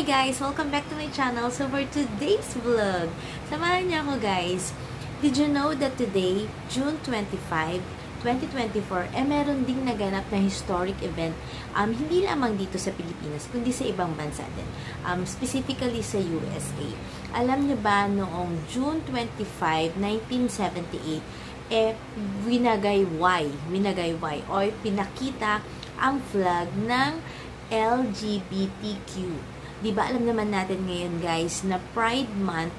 Hi guys! Welcome back to my channel. So for today's vlog, samahan niyo ako guys. Did you know that today, June 25, 2024, meron ding naganap na historic event, hindi lamang dito sa Pilipinas, kundi sa ibang bansa din. Specifically sa USA. Alam niyo ba, noong June 25, 1978, winagayway o pinakita ang flag ng LGBTQ. Diba alam naman natin ngayon guys na Pride Month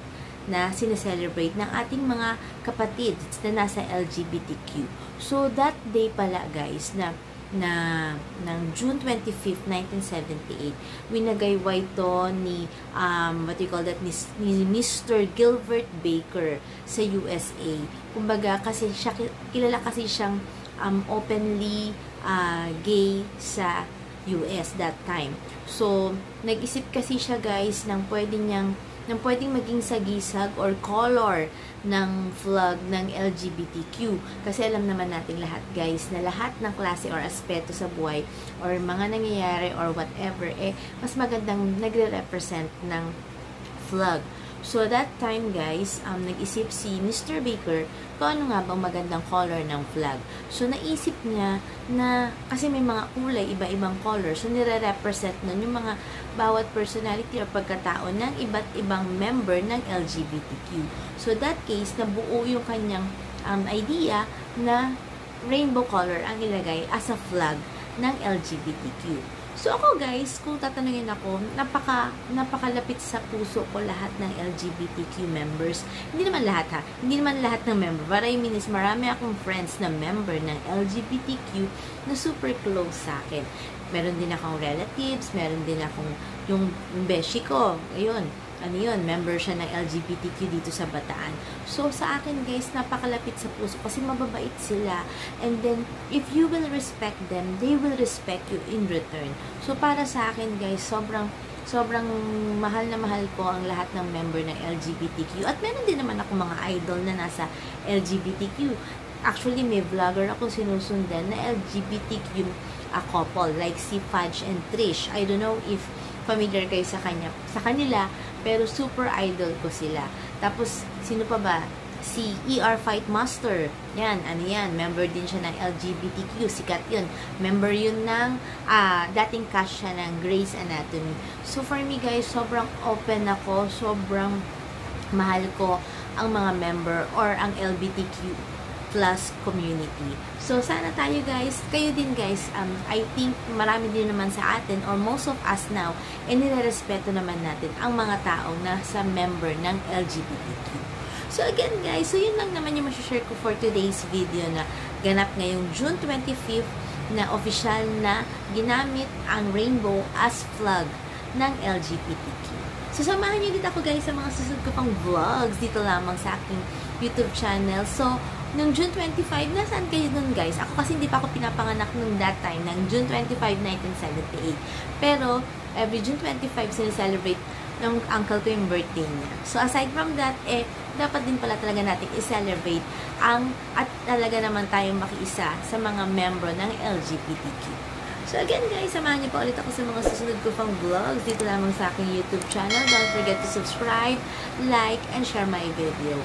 na sineselebrate ng ating mga kapatid na nasa LGBTQ. So that day pala guys ng June 25, 1978, winagayway to ni ni Mr. Gilbert Baker sa USA. Kumbaga kasi kilala kasi siyang openly gay sa US that time. So, nag-isip kasi siya guys ng pwedeng maging sagisag or color ng flag ng LGBTQ. Kasi alam naman natin lahat guys na lahat ng klase or aspeto sa buhay or mga nangyayari or whatever, mas magandang nagre-represent ng flag. So, that time guys, nag-isip si Mr. Baker kung ano nga bang magandang color ng flag. So, naisip niya na, kasi may mga kulay, iba-ibang color. So, nire-represent nun yung mga bawat personality or pagkatao ng iba't ibang member ng LGBTQ. So, that case, nabuo yung kanyang idea na rainbow color ang ilagay as a flag ng LGBTQ. So ako guys, kung tatanungin ako, napakalapit sa puso ko lahat ng LGBTQ members. Hindi naman lahat ha, hindi naman lahat ng member. But I mean is marami akong friends na member ng LGBTQ na super close sa akin. Meron din akong relatives, meron din akong yung beshi ko, ayun. Ano yun, member siya ng LGBTQ dito sa Bataan. So, sa akin guys, napakalapit sa puso kasi mababait sila. And then, if you will respect them, they will respect you in return. So, para sa akin guys, sobrang mahal na mahal ko ang lahat ng member ng LGBTQ. At meron din naman ako mga idol na nasa LGBTQ. Actually, may vlogger ako sinusundan na LGBTQ couple, like si Fudge and Trish. I don't know if familiar kayo sa kanila, pero super idol ko sila. Tapos, sino pa ba? Si ER Fight Master. Yan, member din siya ng LGBTQ. Sikat yun. Member yun ng, dating cast siya ng Grey's Anatomy. So, for me guys, sobrang open ako. Sobrang mahal ko ang mga member or ang LGBTQ plus community. So, sana tayo guys, kayo din guys, I think marami din naman sa atin or most of us now, nirerespeto naman natin ang mga taong nasa member ng LGBTQ. So, again guys, so yun lang naman yung masashare ko for today's video na ganap ngayong June 25th na official na ginamit ang rainbow as flag ng LGBTQ. So, samahan nyo dito ako guys sa mga susunod ko pang vlogs dito lamang sa aking YouTube channel. So, nung June 25, nasaan kayo nun guys? Ako kasi hindi pa ako pinapanganak nung that time, ng June 25, 1978. Pero, every June 25, sineselebrate ng uncle ko yung birthday niya. So, aside from that, dapat din pala talaga natin i-celebrate at talaga naman tayong makiisa sa mga membro ng LGBTQ. So again guys, samahan niyo po ulit ako sa mga susunod ko pang vlogs dito lamang sa aking YouTube channel. Don't forget to subscribe, like, and share my video.